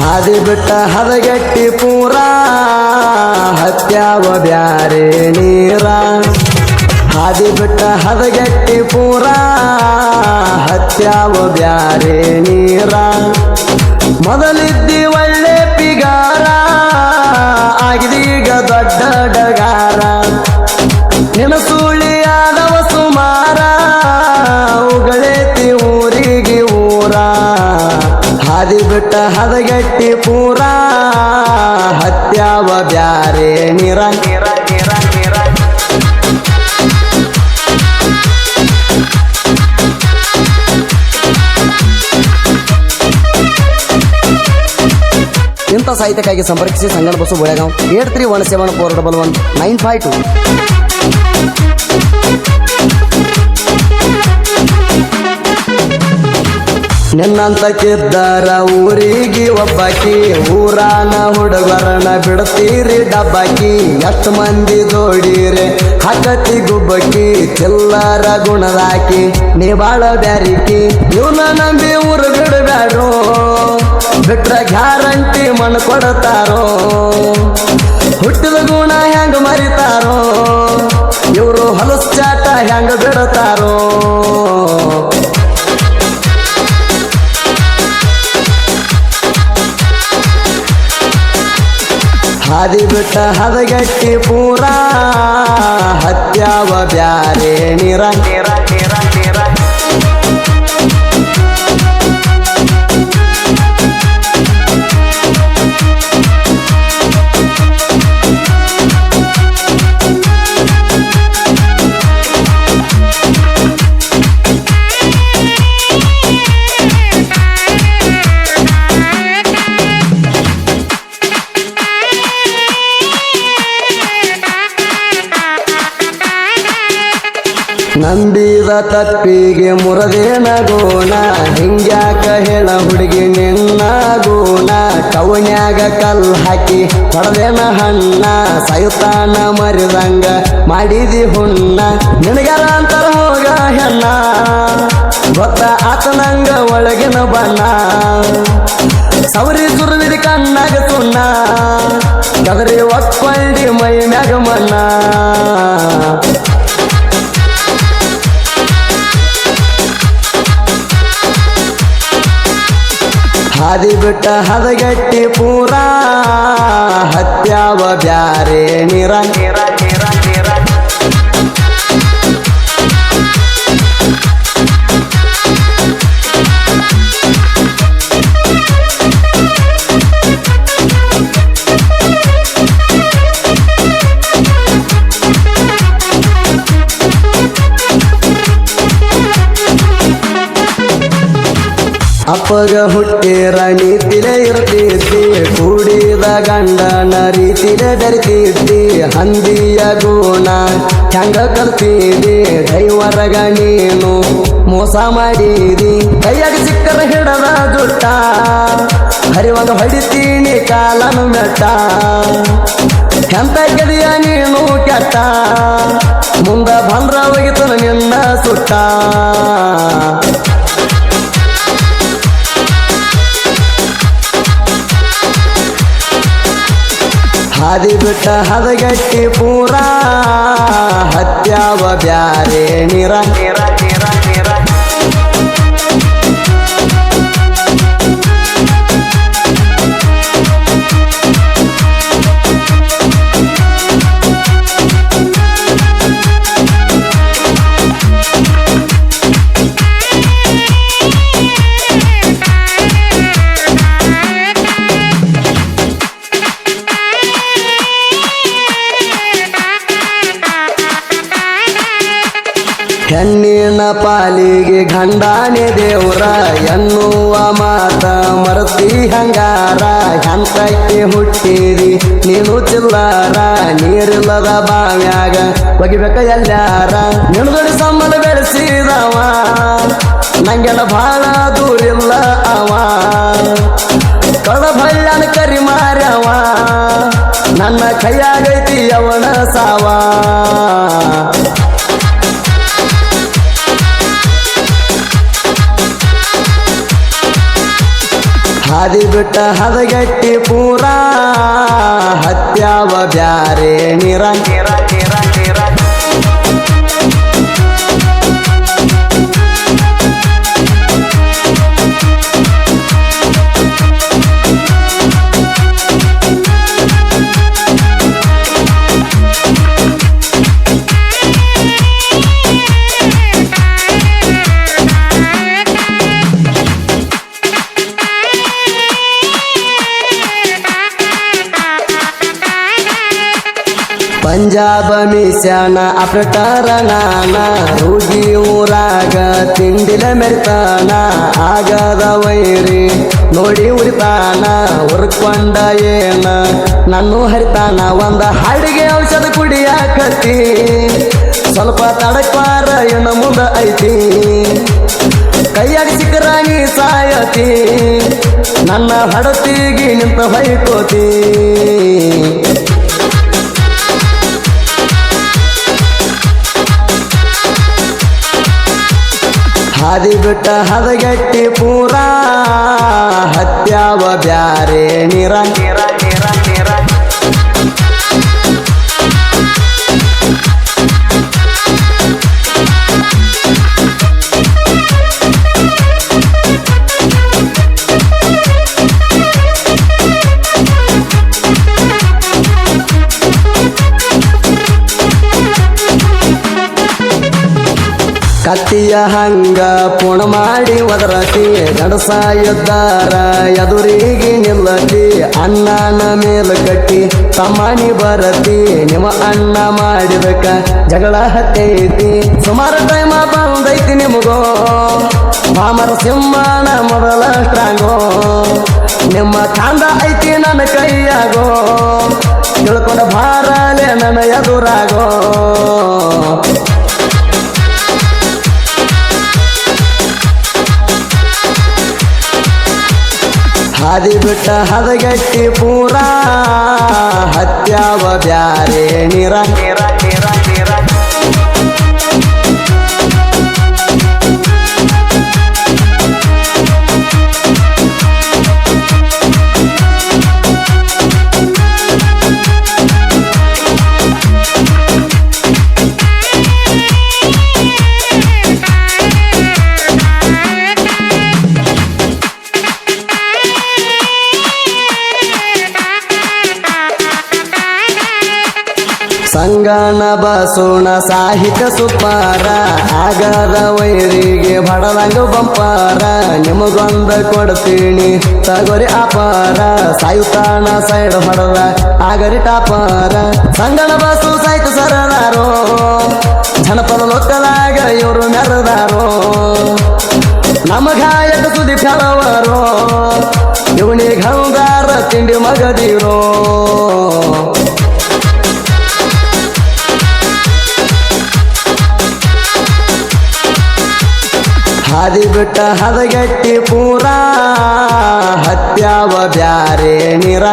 ಹಾದಿ ಬಿಟ್ಟ ಹದಗೆಟ್ಟಿ ಪೂರ ಹತ್ಯಾವ ಬ್ಯಾರೆ ನೀರ ಹಾದಿ ಬಿಟ್ಟ ಹದಗೆಟ್ಟಿ ಪೂರ ಹತ್ಯಾವ ಬ್ಯಾರೆ ನೀರ ಮೊದಲಿದ್ದಿ ಒಳ್ಳೆ ಪಿಗಾರ ಆಗಿದೀಗ ದೊಡ್ಡ ಡಗಾರ ನೆನಸುಳಿಯಾದವ ಸುಮಾರ ಉಗಳೇತಿ ಊರಿಗೆ ಊರ ಹಾದಿ ಬಿಟ್ಟ ಹದಗೆಟ್ಟಿ ಪೂರ ಹತ್ಯಾವ ಬ್ಯಾರೆ ನೀರ ನೀರ ನೀರ ನೀರ ಇಂಥ ಸಾಹಿತ್ಯಕ್ಕಾಗಿ ಸಂಪರ್ಕಿಸಿ ಸಂಗಣ ಬಸ್ಸು ಬೆಳಗಾವ್ 8317411952. ನಿನ್ನಂತ ಕಿದ್ದಾರ ಊರಿಗೆ ಒಬ್ಬಾಕಿ ಊರಾನ ಹುಡುಗರನ ಬಿಡ್ತೀರಿ ಡಬ್ಬಾಕಿ ಎಷ್ಟು ಮಂದಿ ಜೋಡಿರೆ ಹಾಕತಿ ಗುಬ್ಬಕ್ಕಿ ಚಿಲ್ಲರ ಗುಣದಾಕಿ ನೀ ಬಾಳ ಬ್ಯಾರಿಕಿ ಇವನ ನಂಬಿ ಊರು ಬಿಡಬ್ಯಾಡ್ರೋ ಬಿಟ್ರ ಗ್ಯಾರಂಟಿ ಮಣ್ಣು ಕೊಡ್ತಾರೋ ಹುಟ್ಟಿದ ಗುಣ ಹೆಂಗ ಮರಿತಾರೋ ಇವರು ಹೊಲಸ್ ಚಾಟ ಹೆಂಗ ಬಿಡ್ತಾರೋ ಹಾದಿ ಬಿಟ್ಟ ಹದಗೆಟ್ಟಿ ಪೂರ ಹತ್ಯಾವ ಬ್ಯಾರೆ ನೀರ ನೀರ ನೀರ ನೀರ ನಂಬಿದ ತಪ್ಪಿಗೆ ಮುರದೇನ ಗೋಣ ಹಿಂಗ್ಯಾಕ ಹೇಳ ಹುಡುಗಿ ನಿನ್ನ ಗೋಣ ಕವನ್ಯಾಗ ಕಲ್ ಹಾಕಿ ಹೊಡೆದೇನ ಹಣ್ಣ ಸೈತಾನ ಮರಿದಂಗ ಮಾಡಿದಿ ಹುಣ್ಣ ನಿನಗಾರ ಅಂತರ ಹೋಗ ಹೆಣ್ಣ ಗೊತ್ತ ಆತನಂಗ ಒಳಗಿನ ಬಣ್ಣ ಸವರಿ ಸುರವಿಡಿ ಕಣ್ಣಾಗ ಸುಣ್ಣ ಕದರಿ ಒಕ್ಕೊಂಡಿ ಮೈ ಮ್ಯಾಗ ಮಣ್ಣ ಹಾದಿ ಬಿಟ್ಟ ಹದಗೆಟ್ಟಿ ಪೂರ ಹತ್ಯಾವ ಬ್ಯಾರೆ ನೀರ ನೀರ ನೀರ ನೀರ ಅಪ್ಪಗ ಹುಟ್ಟಿರ ನೀತಿಲೆ ಇರ್ತಿದ್ದಿ ಕೂಡಿದ ಗಂಡನ ರೀತಿಲೆ ಬೆರಿತಿದ್ದಿ ಹಂದಿಯ ಗುಣ ಹೆಂಗ ಕಲ್ತಿದ್ದಿ ದೈವರಗ ನೀನು ಮೋಸ ಮಾಡಿದಿ ಕೈಯಾಗ ಸಿಕ್ಕರ ಹಿಡದ ಜುಟ್ಟ ಹರಿವಾಗ ಹೊಡಿತೀನಿ ಕಾಲನು ಮೆಟ್ಟ ಎಂತ ಗದಿಯ ನೀನು ಕೆಟ್ಟ ಮುಂದ ಬಂದ್ರ ಹೋಗಿತನ ನಿನ್ನ ಸುಟ್ಟ ಹಾದಿ ಬಿಟ್ಟ ಹದಗೆಟ್ಟಿ ಪೂರ ಹತ್ಯಾವ ಬ್ಯಾರೆ ನೀರ ನೀರ ನೀರ ನೀರ ಹೆಣ್ಣಿನ ಪಾಲಿಗೆ ಗಂಡಾನೆ ದೇವ್ರ ಎನ್ನುವ ಮಾತ ಮರತಿ ಹಂಗಾರ ಹಂತಕ್ಕೆ ಹುಟ್ಟಿದಿ ನೀನು ಚಿಲ್ಲಾರ ನೀರಿಲ್ಲದ ಬಾವ್ಯಾಗ ಒಗಿಬೇಕ ಎಲ್ಲಾರ ನಿಣದೊಡಿ ಸಂಬಳ ಬೆಳೆಸಿದವ ನಂಗೆಲ್ಲ ಬಹಳ ದೂರಿಲ್ಲ ಅವ ಕಳಭಳ್ಳನ ಕರಿ ಮಾರ್ಯವ ನನ್ನ ಕೈಯಾಗೈತಿ ಅವನ ಸಾವ ಹಾದಿ ಬಿಟ್ಟ ಹದಗೆಟ್ಟಿ ಪೂರಾ ಹತ್ಯಾವ ಬ್ಯಾರೆ ನೀರ ಪಂಜಾಬ ಮಿಸ್ಯಾನ ಅಪ್ರಕಾರ ನಾನ ರೂಢಿ ಊರಾಗ ತಿಂಡಿಲ ಮೆರಿತಾನ ಆಗದ ವೈರಿ ನೋಡಿ ಉರಿತಾನ ಉರ್ಕೊಂಡ ಏನ ನನ್ನು ಹರಿತಾನ ಒಂದ ಹಾಡಿಗೆ ಔಷಧ ಕುಡಿಯಾಕತಿ ಸ್ವಲ್ಪ ತಡಕ್ವಾರ ಇನ್ನು ಮುಂದ ಐತಿ ಕೈಯಾಗ ಸಿಕ್ಕರಾಗಿ ಸಾಯತಿ ನನ್ನ ಹಡತಿಗೆ ನಿಂತ ಹೊಯ್ಕೋತಿ ಹಾದಿ ಬಿಟ್ಟ ಹದಗೆಟ್ಟಿ ಪೂರಾ ಹತ್ಯಾವ ಬ್ಯಾರೆ ನೀರ ಕತ್ತಿಯ ಹಂಗ ಪುಣ ಮಾಡಿ ಒದರತಿ ಗಡಸ ಎದ್ದಾರ ಎದುರಿಗೆ ನಿಲ್ಲತಿ ಅಣ್ಣನ ಮೇಲ ಕಟ್ಟಿ ತಮ್ಮನಿ ಬರತಿ ನಿಮ್ಮ ಅಣ್ಣ ಮಾಡಿದಕ್ಕ ಜಗಳ ಹತ್ತೈತಿ ಸುಮಾರು ಟೈಮ ಬಂದೈತಿ ನಿಮಗೋ ಮಾಮರ ಸಿಂಹನ ಮೊದಲ ಸ್ಟ್ರಾಂಗೋ ನಿಮ್ಮ ಕಾಂದ ಐತಿ ನನ್ನ ಕೈಯಾಗೋ ತಿಳ್ಕೊಂಡ ಭಾರಲೆ ನನ್ನ ಎದುರಾಗೋ ಹಾದಿ ಬಿಟ್ಟ ಹದಗೆಟ್ಟಿ ಪೂರಾ ಹತ್ಯಾವ ಬ್ಯಾರೆ ನೀರ ಸಂಗಣ ಬಸೋಣ ಸಾಹಿತ್ಯ ಸುಪ್ಪಾರ ಆಗದ ವೈರಿಗೆ ಬಡದಂಗ ಬಂಪಾರ ನಿಮಗೊಂದ ಕೊಡ್ತೀನಿ ತಗೋರಿ ಅಪಾರ ಸಾಯುತ್ತಾನ ಸೈಡ್ ಹೊಡದ ಆಗರಿ ಟಾಪಾರ ಸಂಗಣ ಬಸು ಸಾಹಿತ್ಯ ಸರದಾರೋ ಜನಪದ ಲೋಕದಾಗ ಇವರು ಮೆರದಾರೋ ನಮ್ಮ ಗಾಯಕ ಸುದ್ದಿ ಫಲವರೋ ಇವನಿಗೆ ಹಂಗಾರ ತಿಂಡಿ ಮಗದಿರೋ ಹಾದಿ ಬಿಟ್ಟ ಹದಗೆಟ್ಟಿ ಪೂರಾ ಹತ್ಯಾವ ಬ್ಯಾರೆ ನೀರ